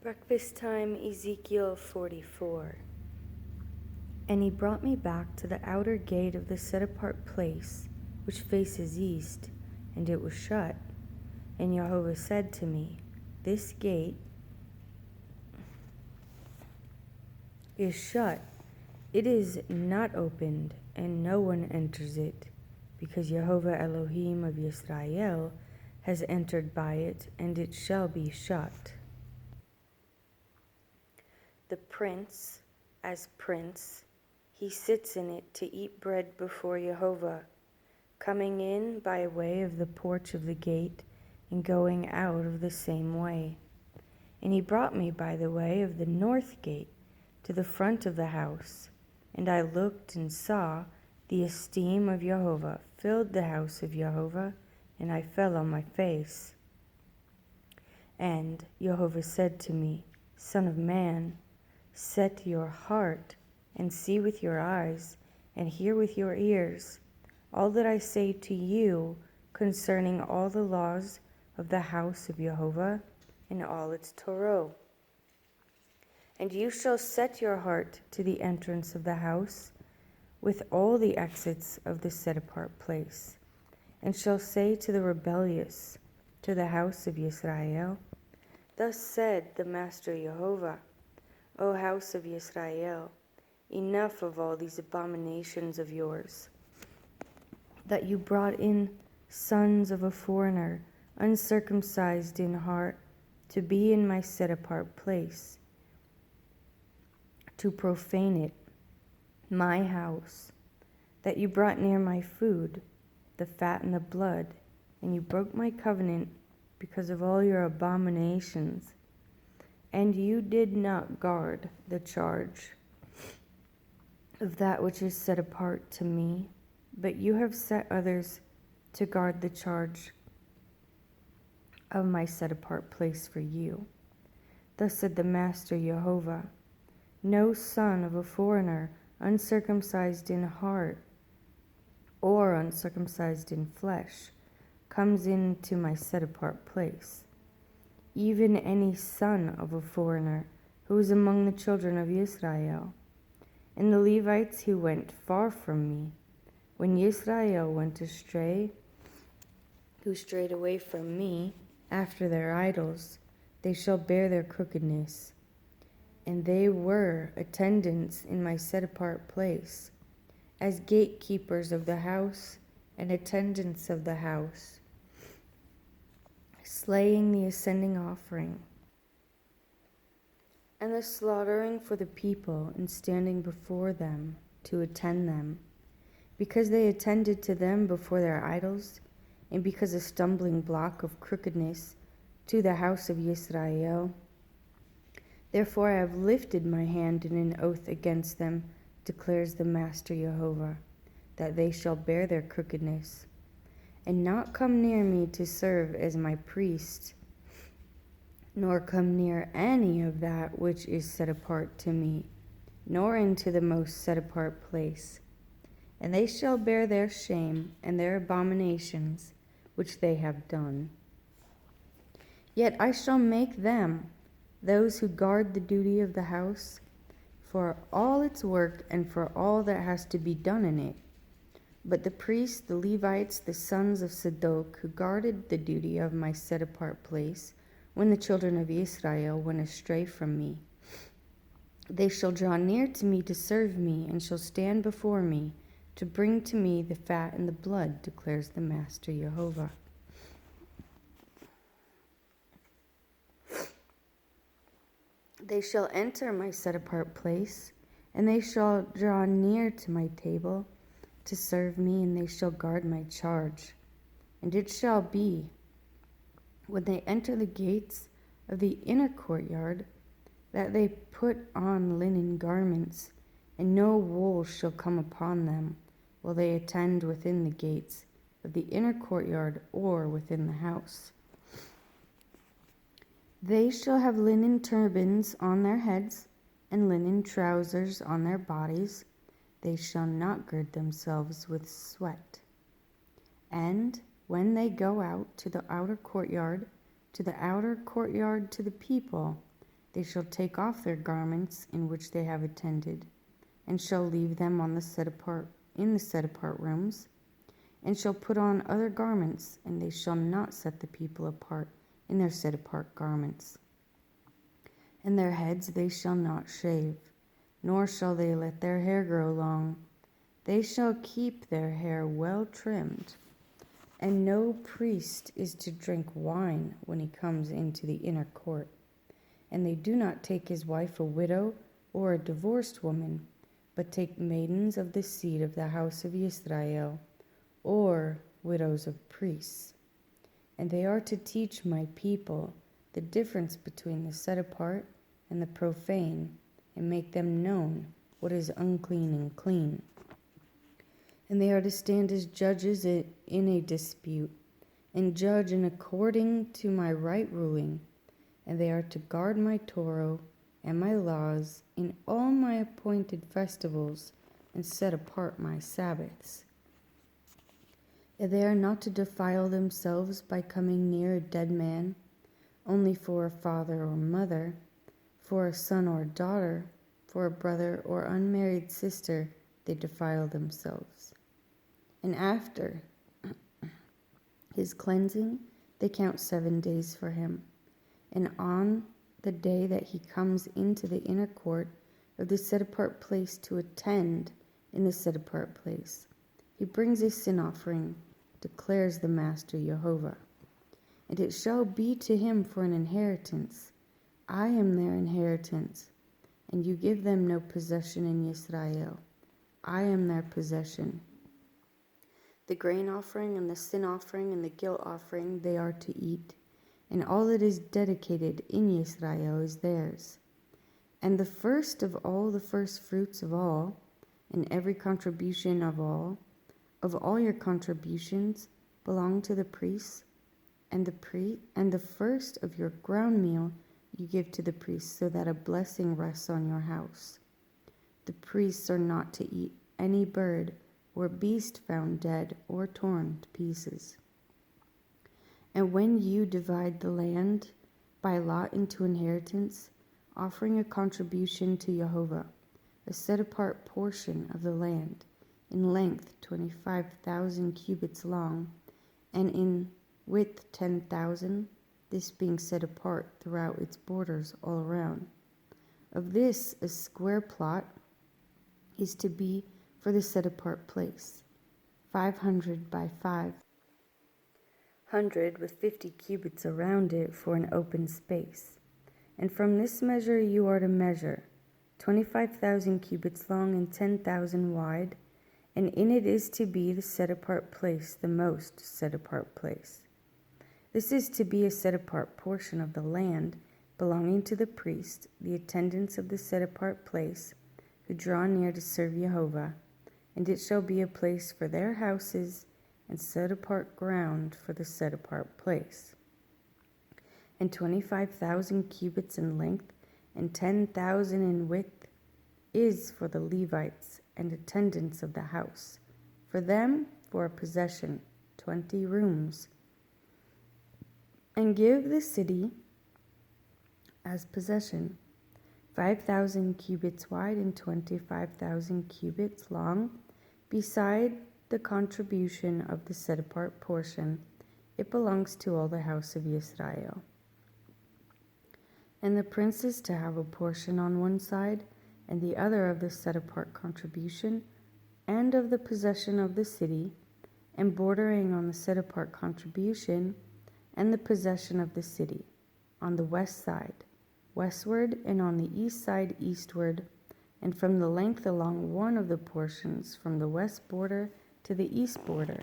Breakfast time, Ezekiel 44. And he brought me back to the outer gate of the set-apart place, which faces east, and it was shut. And Jehovah said to me, This gate is shut. It is not opened, and no one enters it, because Jehovah Elohim of Israel has entered by it, and it shall be shut. The prince, as prince, he sits in it to eat bread before Jehovah, coming in by way of the porch of the gate and going out of the same way. And he brought me by the way of the north gate to the front of the house, and I looked and saw the esteem of Jehovah filled the house of Jehovah, and I fell on my face. And Jehovah said to me, Son of man, set your heart and see with your eyes and hear with your ears all that I say to you concerning all the laws of the house of Jehovah and all its Torah. And you shall set your heart to the entrance of the house with all the exits of the set-apart place, and shall say to the rebellious, to the house of Israel, Thus said the Master Jehovah, O house of Israel, enough of all these abominations of yours, that you brought in sons of a foreigner, uncircumcised in heart, to be in my set-apart place, to profane it, my house, that you brought near my food, the fat and the blood, and you broke my covenant because of all your abominations. And you did not guard the charge of that which is set apart to me, but you have set others to guard the charge of my set-apart place for you. Thus said the Master Jehovah, No son of a foreigner, uncircumcised in heart or uncircumcised in flesh, comes into my set-apart place. Even any son of a foreigner who is among the children of Israel. And the Levites who went far from me, when Israel went astray, who strayed away from me after their idols, they shall bear their crookedness. And they were attendants in my set-apart place, as gatekeepers of the house and attendants of the house, slaying the ascending offering, and the slaughtering for the people, and standing before them to attend them, because they attended to them before their idols, and because a stumbling block of crookedness to the house of Israel. Therefore I have lifted my hand in an oath against them, declares the Master Jehovah, that they shall bear their crookedness, and not come near me to serve as my priest, nor come near any of that which is set apart to me, nor into the most set apart place. And they shall bear their shame and their abominations which they have done. Yet I shall make them, those who guard the duty of the house, for all its work and for all that has to be done in it. But the priests, the Levites, the sons of Zadok, who guarded the duty of my set-apart place, when the children of Israel went astray from me, they shall draw near to me to serve me, and shall stand before me to bring to me the fat and the blood, declares the Master Jehovah. They shall enter my set-apart place, and they shall draw near to my table to serve me, and they shall guard my charge. And it shall be, when they enter the gates of the inner courtyard, that they put on linen garments, and no wool shall come upon them, while they attend within the gates of the inner courtyard or within the house. They shall have linen turbans on their heads, and linen trousers on their bodies. They shall not gird themselves with sweat. And when they go out to the outer courtyard, to the outer courtyard to the people, They shall take off their garments in which they have attended, and shall leave them on the set apart rooms, and shall put on other garments, and they shall not set the people apart in their set apart garments. And their heads they shall not shave, nor shall they let their hair grow long. They shall keep their hair well trimmed. And no priest is to drink wine when he comes into the inner court. And they do not take his wife a widow or a divorced woman, but take maidens of the seed of the house of Israel, or widows of priests. And they are to teach my people the difference between the set apart and the profane, and make them known what is unclean and clean. And they are to stand as judges in a dispute, and judge in according to my right ruling. And they are to guard my Torah and my laws in all my appointed festivals, and set apart my Sabbaths. And they are not to defile themselves by coming near a dead man, only for a father or mother, for a son or daughter, for a brother or unmarried sister they defile themselves. And after his cleansing they count 7 days for him. And on the day that he comes into the inner court of the set-apart place to attend in the set-apart place, he brings a sin offering, declares the Master Jehovah. And it shall be to him for an inheritance. I am their inheritance, and you give them no possession in Israel. I am their possession. The grain offering and the sin offering and the guilt offering they are to eat, and all that is dedicated in Israel is theirs. And the first of all, the first fruits of all, and every contribution of all your contributions belong to the priests, and the first of your ground meal you give to the priests, so that a blessing rests on your house. The priests are not to eat any bird or beast found dead or torn to pieces. And when you divide the land by lot into inheritance, offering a contribution to Jehovah, a set-apart portion of the land, in length 25,000 cubits long, and in width 10,000, this being set apart throughout its borders all around. Of this, a square plot is to be for the set-apart place, 500 by 500, with 50 cubits around it for an open space. And from this measure you are to measure 25,000 cubits long and 10,000 wide, and in it is to be the set-apart place, the most set-apart place. This is to be a set-apart portion of the land belonging to the priest, the attendants of the set-apart place, who draw near to serve Jehovah, and it shall be a place for their houses, and set-apart ground for the set-apart place. And 25,000 cubits in length, and 10,000 in width, is for the Levites and attendants of the house, for them for a possession, 20 rooms. And give the city as possession 5,000 cubits wide and 25,000 cubits long, beside the contribution of the set-apart portion. It belongs to all the house of Israel. And the prince is to have a portion on one side, and the other of the set-apart contribution, and of the possession of the city, and bordering on the set-apart contribution, and the possession of the city, on the west side, westward, and on the east side, eastward, and from the length along one of the portions, from the west border to the east border.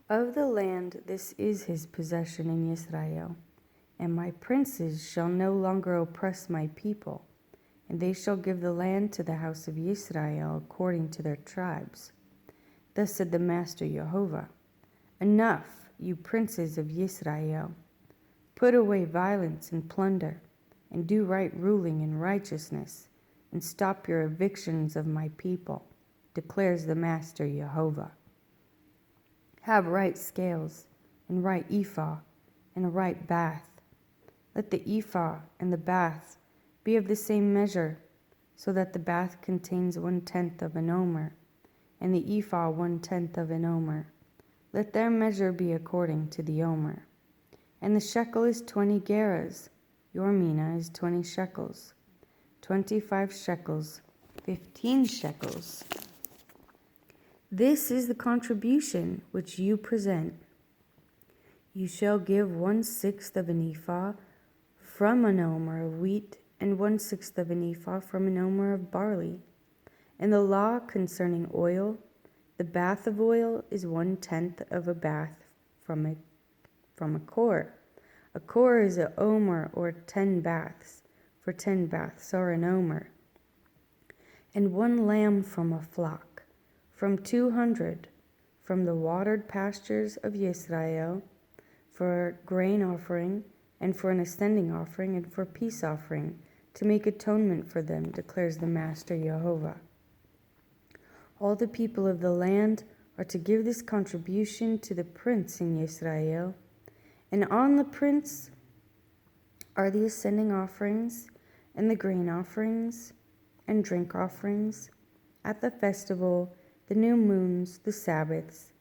Of the land, this is his possession in Israel. And my princes shall no longer oppress my people, and they shall give the land to the house of Israel according to their tribes. Thus said the Master Jehovah, Enough, you princes of Israel. Put away violence and plunder, and do right ruling and righteousness, and stop your evictions of my people, declares the Master Jehovah. Have right scales, and right ephah, and a right bath. Let the ephah and the bath be of the same measure, so that the bath contains 1/10 of an omer, and the ephah 1/10 of an omer. Let their measure be according to the omer. And the shekel is 20 gerahs. Your mina is 20 shekels. 25 shekels, 15 shekels. This is the contribution which you present. You shall give 1/6 of an ephah from an omer of wheat, and 1/6 of an ephah from an omer of barley. And the law concerning oil, the bath of oil is 1/10 of a bath from a kor. A kor is an omer, or 10 baths, for 10 baths are an omer. And 1 lamb from a flock, from 200, from the watered pastures of Yisrael, for grain offering, and for an ascending offering, and for peace offering, to make atonement for them, declares the Master Jehovah. All the people of the land are to give this contribution to the prince in Yisrael, and on the prince are the ascending offerings, and the grain offerings, and drink offerings, at the festival, the new moons, the Sabbaths.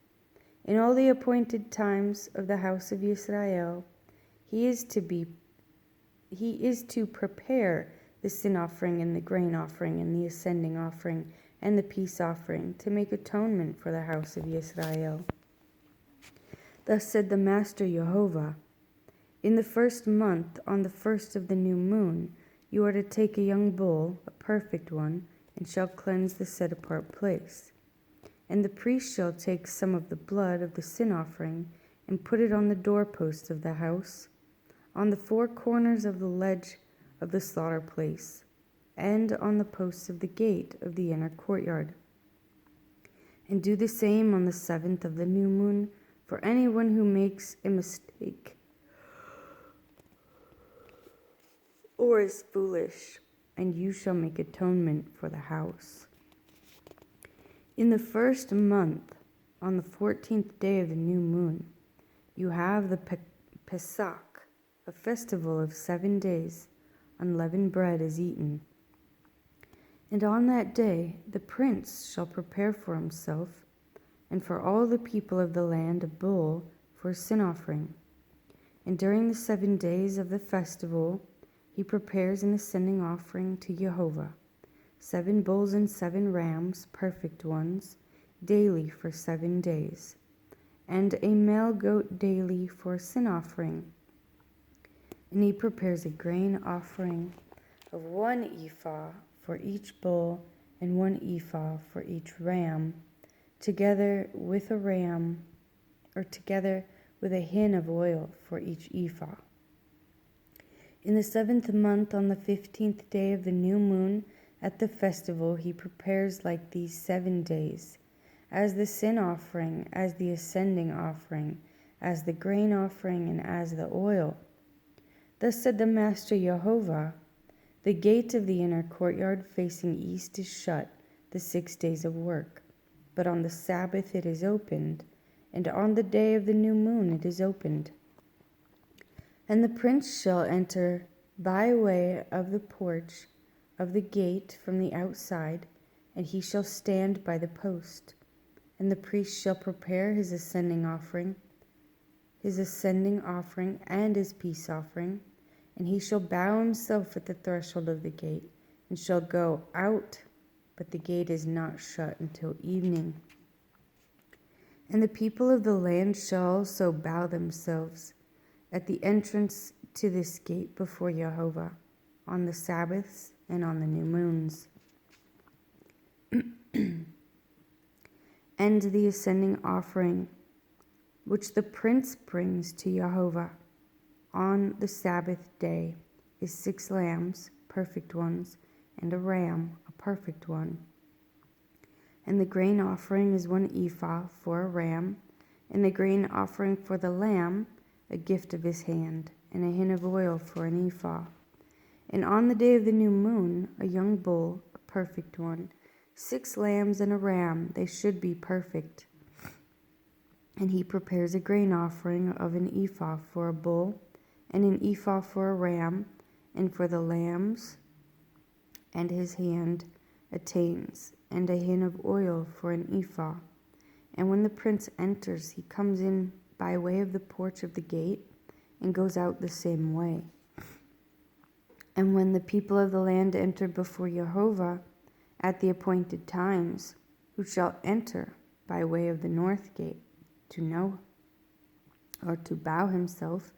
In all the appointed times of the house of Yisrael, he is to prepare the sin offering, and the grain offering, and the ascending offering, and the peace offering, to make atonement for the house of Yisrael. Thus said the Master Jehovah, in the 1st month, on the 1st of the new moon, you are to take a young bull, a perfect one, and shall cleanse the set-apart place. And the priest shall take some of the blood of the sin offering, and put it on the doorposts of the house, on the 4 corners of the ledge of the slaughter place, and on the posts of the gate of the inner courtyard. And do the same on the 7th of the new moon for anyone who makes a mistake or is foolish, and you shall make atonement for the house. In the 1st month, on the 14th day of the new moon, you have the Pesach, a festival of 7 days. Unleavened bread is eaten. And on that day the prince shall prepare for himself and for all the people of the land a bull for a sin offering. And during the 7 days of the festival he prepares an ascending offering to Jehovah, 7 bulls and 7 rams, perfect ones, daily for 7 days, and a male goat daily for a sin offering. And he prepares a grain offering of 1 ephah for each bull, and 1 ephah for each ram, together with a hin of oil for each ephah. In the 7th month, on the 15th day of the new moon, at the festival, he prepares like these 7 days, as the sin offering, as the ascending offering, as the grain offering, and as the oil. Thus said the Master Jehovah, the gate of the inner courtyard facing east is shut the 6 days of work, but on the Sabbath it is opened, and on the day of the new moon it is opened. And the prince shall enter by way of the porch of the gate from the outside, and he shall stand by the post. And the priest shall prepare his ascending offering, and his peace offering, and he shall bow himself at the threshold of the gate, and shall go out, but the gate is not shut until evening. And the people of the land shall also bow themselves at the entrance to this gate before Jehovah, on the Sabbaths and on the new moons. And the ascending offering, which the prince brings to Jehovah on the Sabbath day, is 6 lambs, perfect ones, and a ram, a perfect one. And the grain offering is 1 ephah for a ram, and the grain offering for the lamb, a gift of his hand, and a hin of oil for an ephah. And on the day of the new moon, a young bull, a perfect one, 6 lambs and a ram, they should be perfect. And he prepares a grain offering of an ephah for a bull, and an ephah for a ram, and for the lambs, and his hand attains, and a hin of oil for an ephah. And when the prince enters, he comes in by way of the porch of the gate, and goes out the same way. And when the people of the land enter before Jehovah at the appointed times, who shall enter by way of the north gate to know, or to bow himself,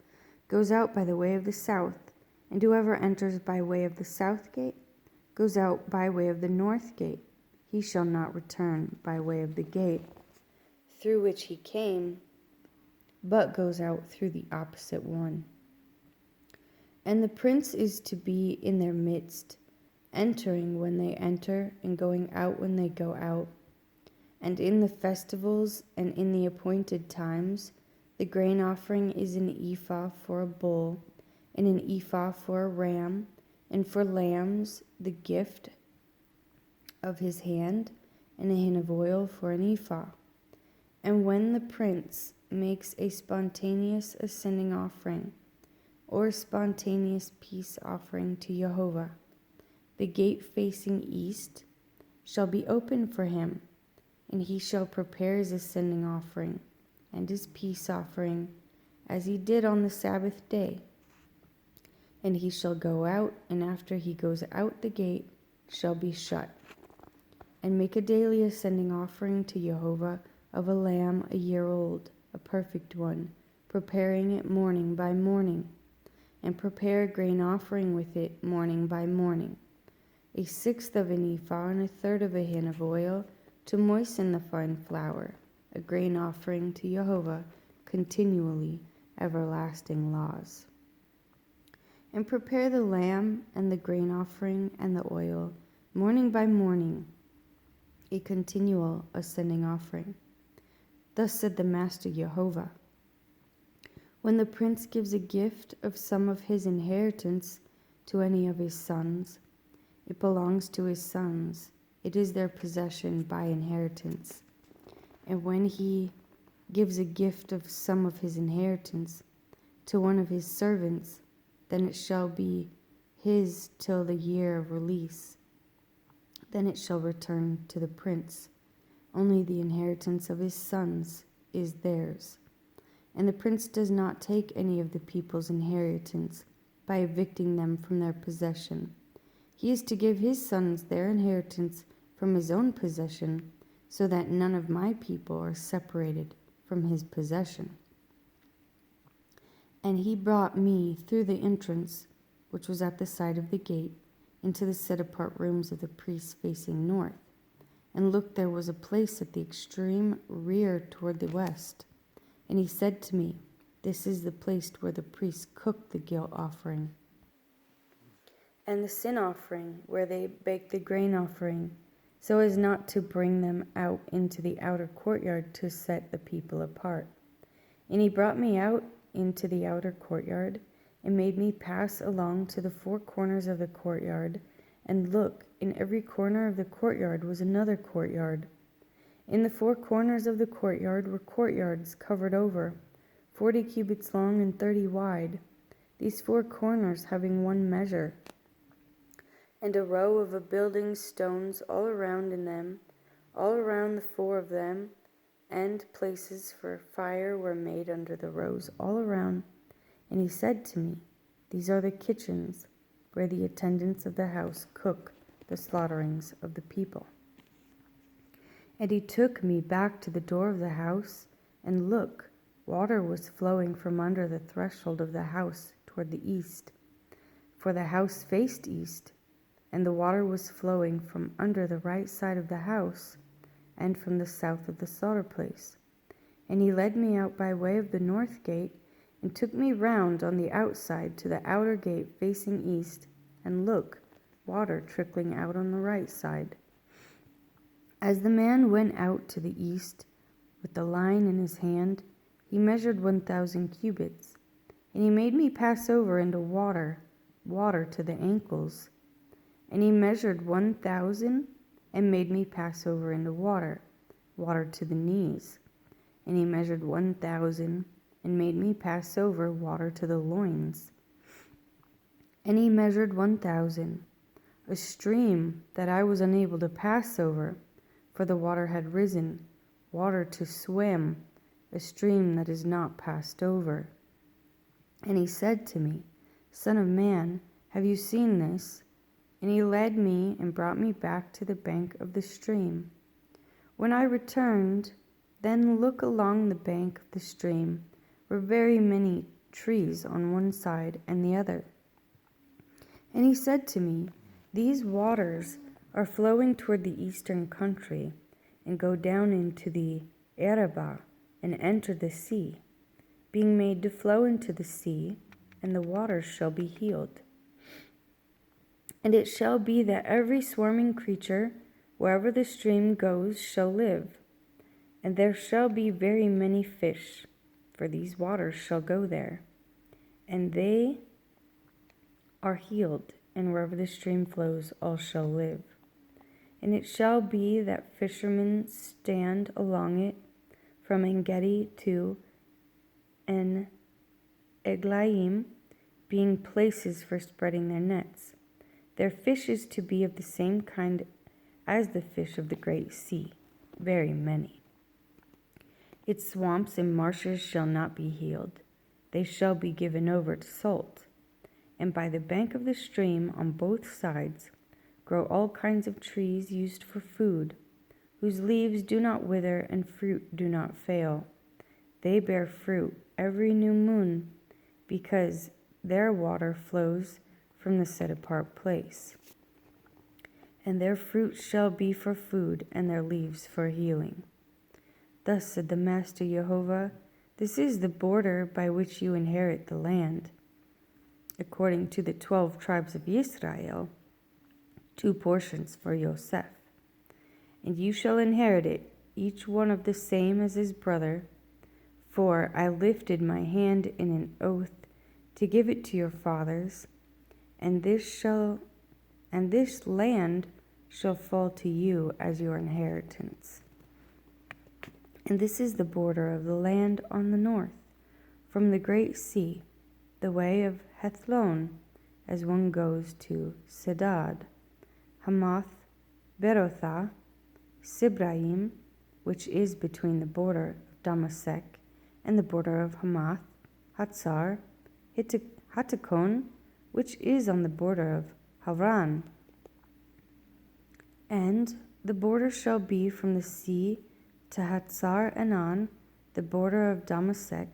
goes out by the way of the south, and whoever enters by way of the south gate goes out by way of the north gate. He shall not return by way of the gate through which he came, but goes out through the opposite one. And the prince is to be in their midst, entering when they enter, and going out when they go out. And in the festivals and in the appointed times, the grain offering is an ephah for a bull, and an ephah for a ram, and for lambs the gift of his hand, and a hin of oil for an ephah. And when the prince makes a spontaneous ascending offering, or spontaneous peace offering to Jehovah, the gate facing east shall be open for him, and he shall prepare his ascending offering and his peace offering as he did on the Sabbath day. And he shall go out, and after he goes out the gate shall be shut, and make a daily ascending offering to Jehovah of a lamb a year old, a perfect one, preparing it morning by morning, and prepare a grain offering with it morning by morning, a sixth of an ephah and a third of a hin of oil to moisten the fine flour, a grain offering to Jehovah, continually everlasting laws. And prepare the lamb and the grain offering and the oil morning by morning, a continual ascending offering. Thus said the Master Jehovah, when the prince gives a gift of some of his inheritance to any of his sons, it belongs to his sons. It is their possession by inheritance. And when he gives a gift of some of his inheritance to one of his servants, then it shall be his till the year of release. Then it shall return to the prince. Only the inheritance of his sons is theirs. And the prince does not take any of the people's inheritance by evicting them from their possession. He is to give his sons their inheritance from his own possession, so that none of my people are separated from his possession. And he brought me through the entrance, which was at the side of the gate, into the set-apart rooms of the priests facing north. And look, there was a place at the extreme rear toward the west. And he said to me, this is the place where the priests cook the guilt offering and the sin offering, where they bake the grain offering, so as not to bring them out into the outer courtyard to set the people apart. And he brought me out into the outer courtyard, and made me pass along to the four corners of the courtyard, and look, in every corner of the courtyard was another courtyard. In the four corners of the courtyard were courtyards covered over, 40 cubits long and 30 wide, these four corners having one measure, and a row of a building stones all around in them, all around the four of them, and places for fire were made under the rows all around. And he said to me, these are the kitchens where the attendants of the house cook the slaughterings of the people. And he took me back to the door of the house, and look, water was flowing from under the threshold of the house toward the east, for the house faced east, and the water was flowing from under the right side of the house, and from the south of the slaughter place. And he led me out by way of the north gate, and took me round on the outside to the outer gate facing east, and look, water trickling out on the right side. As the man went out to the east with the line in his hand, he measured 1,000 cubits, and he made me pass over into water to the ankles. And he measured 1,000, and made me pass over into water to the knees. And he measured 1,000, and made me pass over water to the loins. And he measured 1,000, a stream that I was unable to pass over, for the water had risen, water to swim, a stream that is not passed over. And he said to me, Son of man, have you seen this? And he led me and brought me back to the bank of the stream. When I returned, then look along the bank of the stream were very many trees on one side and the other. And he said to me, These waters are flowing toward the eastern country, and go down into the Arabah, and enter the sea, being made to flow into the sea, and the waters shall be healed. And it shall be that every swarming creature, wherever the stream goes, shall live. And there shall be very many fish, for these waters shall go there. And they are healed, and wherever the stream flows, all shall live. And it shall be that fishermen stand along it, from En-gedi to En-Eglaim, being places for spreading their nets. Their fish is to be of the same kind as the fish of the great sea, very many. Its swamps and marshes shall not be healed. They shall be given over to salt. And by the bank of the stream on both sides grow all kinds of trees used for food, whose leaves do not wither and fruit do not fail. They bear fruit every new moon, because their water flows from the set-apart place. And their fruit shall be for food, and their leaves for healing. Thus said the Master Jehovah, This is the border by which you inherit the land. According to the 12 tribes of Israel, 2 portions for Yosef. And you shall inherit it, each one of the same as his brother. For I lifted my hand in an oath to give it to your fathers, and this land shall fall to you as your inheritance. And this is the border of the land on the north, from the great sea, the way of Hethlon, as one goes to Sedad, Hamath, Berothah, Sibraim, which is between the border of Damasek and the border of Hamath, Hatzar, Hatakon, which is on the border of Haran. And the border shall be from the sea to Hatzar Enan, the border of Damasek,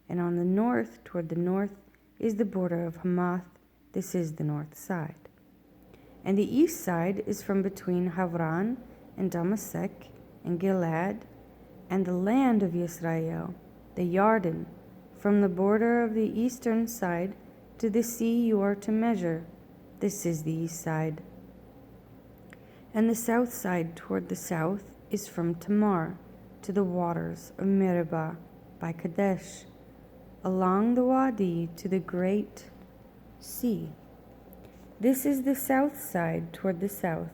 and on the north, toward the north, is the border of Hamath. This is the north side. And the east side is from between Havran and Damasek and Gilad, and the land of Israel, the Yarden, from the border of the eastern side to the sea you are to measure. This is the east side. And the south side toward the south is from Tamar to the waters of Meribah by Kadesh, along the Wadi to the great sea. This is the south side toward the south,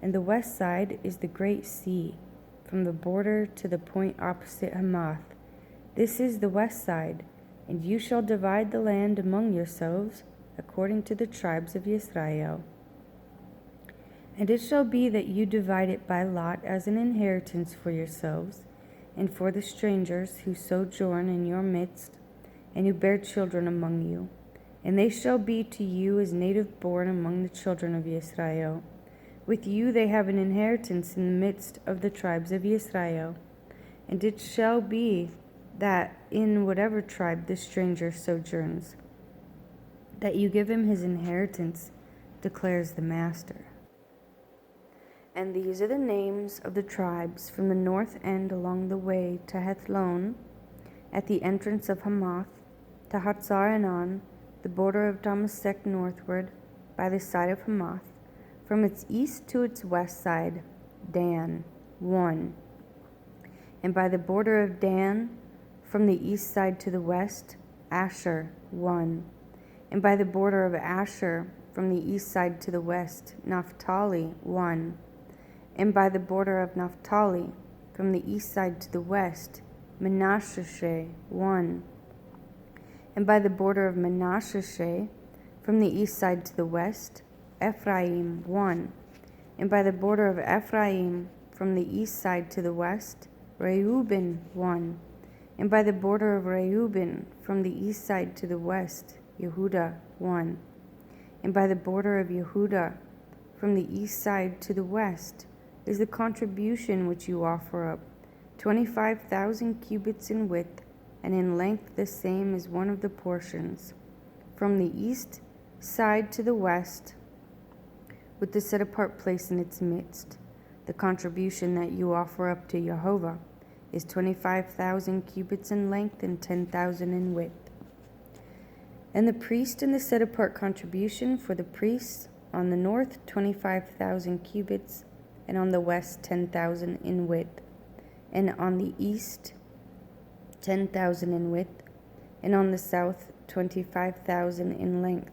and the west side is the great sea, from the border to the point opposite Hamath. This is the west side, and you shall divide the land among yourselves according to the tribes of Israel. And it shall be that you divide it by lot as an inheritance for yourselves, and for the strangers who sojourn in your midst, and who bear children among you. And they shall be to you as native born among the children of Israel. With you they have an inheritance in the midst of the tribes of Israel. And it shall be that in whatever tribe the stranger sojourns, that you give him his inheritance, declares the Master. And these are the names of the tribes from the north end along the way to Hethlon, at the entrance of Hamath, to Hatzar Enan, the border of Damasek northward, by the side of Hamath, from its east to its west side, Dan, 1. And by the border of Dan, from the east side to the west, Asher, 1. And by the border of Asher, from the east side to the west, Naphtali, 1. And by the border of Naphtali, from the east side to the west, Manasseh, 1. And by the border of Manasseh, from the east side to the west, Ephraim 1. And by the border of Ephraim, from the east side to the west, Reuben 1. And by the border of Reuben, from the east side to the west, Yehuda 1. And by the border of Yehuda, from the east side to the west, is the contribution which you offer up, 25,000 cubits in width, and in length the same as one of the portions, from the east side to the west, with the set-apart place in its midst. The contribution that you offer up to Jehovah is 25,000 cubits in length and 10,000 in width. And the priest and the set-apart contribution for the priests on the north 25,000 cubits, and on the west 10,000 in width, and on the east 10,000 in width, and on the south 25,000 in length,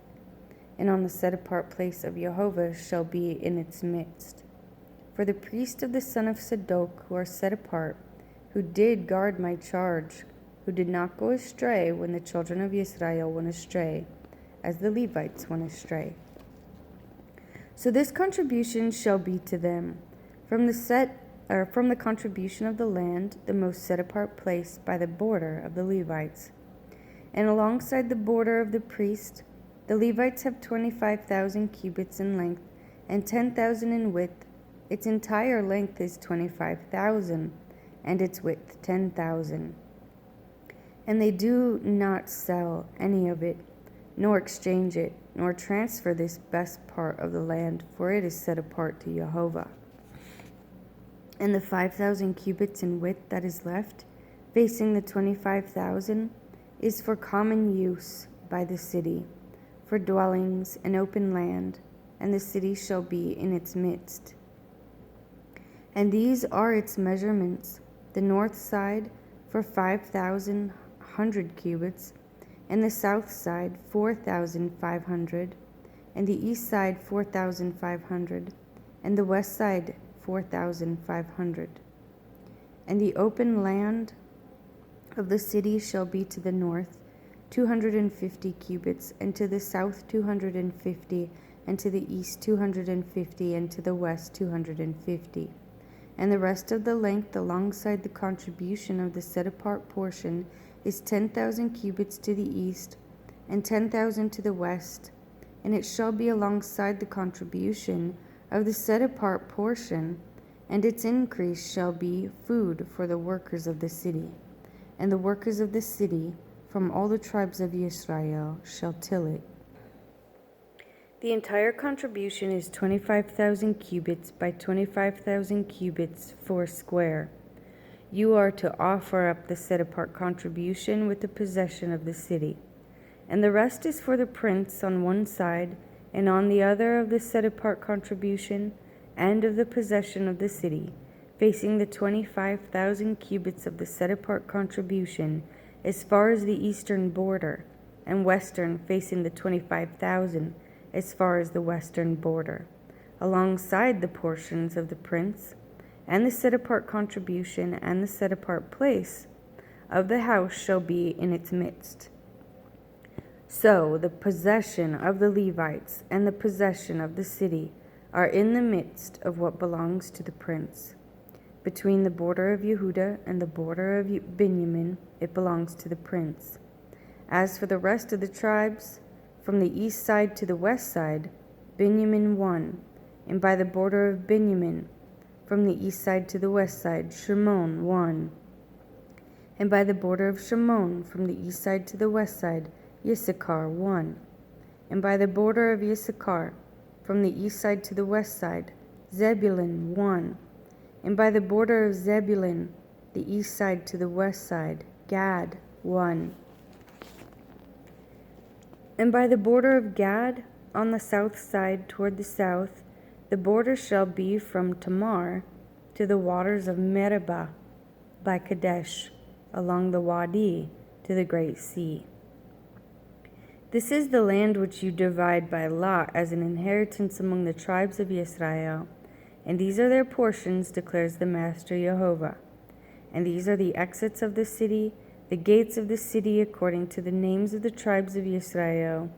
and on the set-apart place of Jehovah shall be in its midst. For the priest of the son of Zadok, who are set apart, who did guard my charge, who did not go astray when the children of Israel went astray, as the Levites went astray. So this contribution shall be to them, from the contribution of the land, the most set apart place by the border of the Levites. And alongside the border of the priest, the Levites have 25,000 cubits in length and 10,000 in width. Its entire length is 25,000, and its width 10,000. And they do not sell any of it, nor exchange it, nor transfer this best part of the land, for it is set apart to Jehovah. And the 5,000 cubits in width that is left, facing the 25,000, is for common use by the city, for dwellings and open land, and the city shall be in its midst. And these are its measurements: the north side for 5,100 cubits, and the south side 4,500, and the east side 4,500, and the west side 4,500. And the open land of the city shall be to the north 250 cubits, and to the south 250, and to the east 250, and to the west 250. And the rest of the length alongside the contribution of the set-apart portion is 10,000 cubits to the east, and 10,000 to the west. And it shall be alongside the contribution of the set-apart portion, and its increase shall be food for the workers of the city. And the workers of the city from all the tribes of Israel shall till it. The entire contribution is 25,000 cubits by 25,000 cubits 4 square. You are to offer up the set-apart contribution with the possession of the city. And the rest is for the prince on one side, and on the other of the set-apart contribution, and of the possession of the city, facing the 25,000 cubits of the set-apart contribution, as far as the eastern border, and western facing the 25,000, as far as the western border, alongside the portions of the prince, and the set-apart contribution, and the set-apart place of the house shall be in its midst. So the possession of the Levites and the possession of the city are in the midst of what belongs to the prince. Between the border of Yehuda and the border of Benjamin, it belongs to the prince. As for the rest of the tribes, from the east side to the west side, Benjamin 1, and by the border of Benjamin, from the east side to the west side, Shimon 1, and by the border of Shimon, from the east side to the west side, Issachar 1, and by the border of Issachar, from the east side to the west side, Zebulun 1, and by the border of Zebulun, the east side to the west side, Gad 1. And by the border of Gad, on the south side toward the south, the border shall be from Tamar to the waters of Meribah by Kadesh, along the Wadi to the great sea. This is the land which you divide by lot as an inheritance among the tribes of Israel, and these are their portions, declares the Master Jehovah. And these are the exits of the city, the gates of the city according to the names of the tribes of Israel,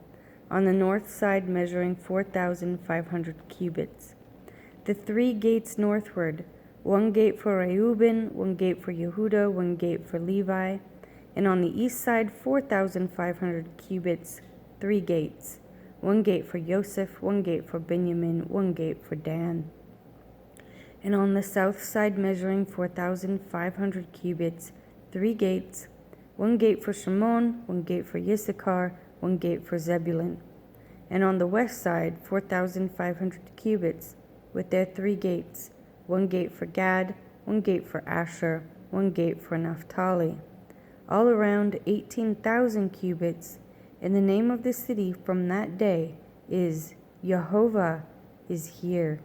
on the north side measuring 4,500 cubits. The 3 gates northward, 1 gate for Reuben, 1 gate for Yehuda, 1 gate for Levi, and on the east side 4,500 cubits, 3 gates, 1 gate for Joseph, 1 gate for Benjamin, 1 gate for Dan. And on the south side measuring 4,500 cubits, 3 gates, 1 gate for Shimon, 1 gate for Issachar, 1 gate for Zebulun. And on the west side 4,500 cubits, with their 3 gates, 1 gate for Gad, 1 gate for Asher, 1 gate for Naphtali. All around 18,000 cubits, and the name of the city from that day is Jehovah is here.